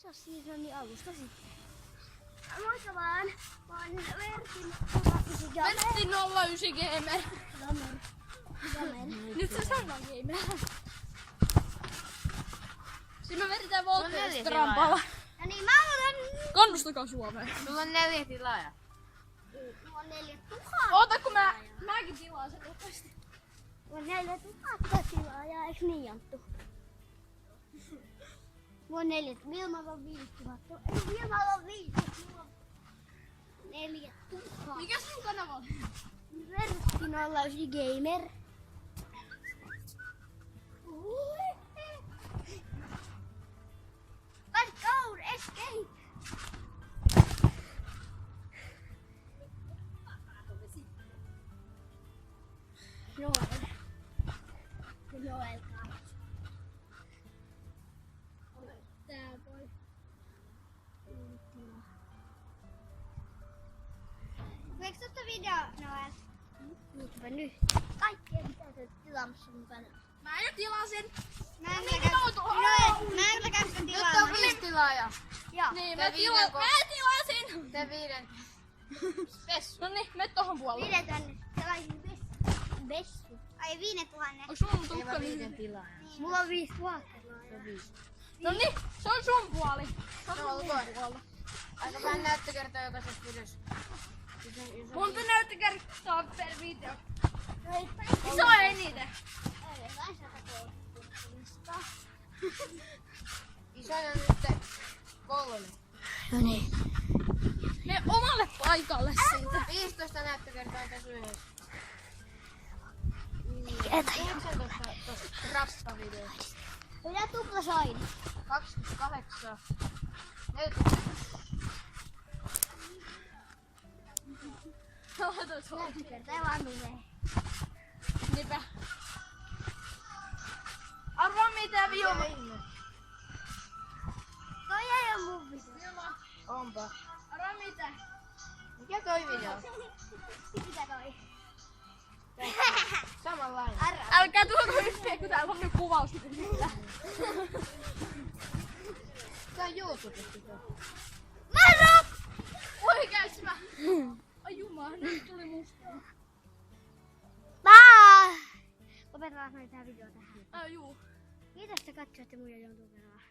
Kiitos seasonin alusta sitten. Moikka vaan! Mä oon Vertin 09 Gamer. Vertin 09 Gamer. Gamer. Nyt se sanoo Gamer. Siinä me vedetään voltteista rampalla. Ja niin mä otan... Kannustakaa Suomeen. Sulla on 4 tilaajaa. Mulla on 4000. Oota kun mäkin tilaan sen nopeasti. Mulla on 4000 tilaajaa, eiks niin Janttu? Mulla on 4000. Vilmalla on 5000. Ei Vilmalla on 5000. Mulla on 4000. Mikä sun kanava on? Vertti 09 Gamer. Let's go! Escape! Noel kanssa. Tää voi. Tuleeko tosta video, Noel? Niinpä nyt. Kaikkea mitä sä oot tilaamassa mun kanssa. Mä jo tilasin. Mä en kyllä käy sitä Nyt on tilaamaan. 5 tilaajaa. Joo. Niin, Tee mä viiden tilasin. Tee 5. Spessu. No niin, mene tohon puolelle. 5000. Sellaisin vessu. Ai 5000. Onks sulla mun Tee tukka vaan 5 niin? tilaajaa. Mulla on 5000. Se on 5. No niin, se on sun puoli. Se on No, sun olkoon. puoli. Aika vähän näyttökertaa jokaisessa videossa. Monta näyttökertaa per video. Ei Iso eniten. Isoin on nyt 3. No niin. Me omalle paikalle siitä. 15 näyttökertaa tässä yhdessä. Ketä? 19 tossa rappavideossa. Minä tuplasoin. 28. 40. Laita se on. Kertaa vaan menee. Niinpä. Arvaa mitä Vilma. Toi ei oo mun video. Onpa. Arvaa mitä. Mikä toi video? Mitä toi? Samanlainen. Älkää tulko yhteen, kun täällä on nyt kuvaus. Tää on YouTubesta toi. Maro! Oikeesti mä. Ai jumala, nyt tuli mustaa. Lopetetaan noin tää video tähän. Ai juu. Kiitos, että katsoitte mun ja Jontun kanavaa.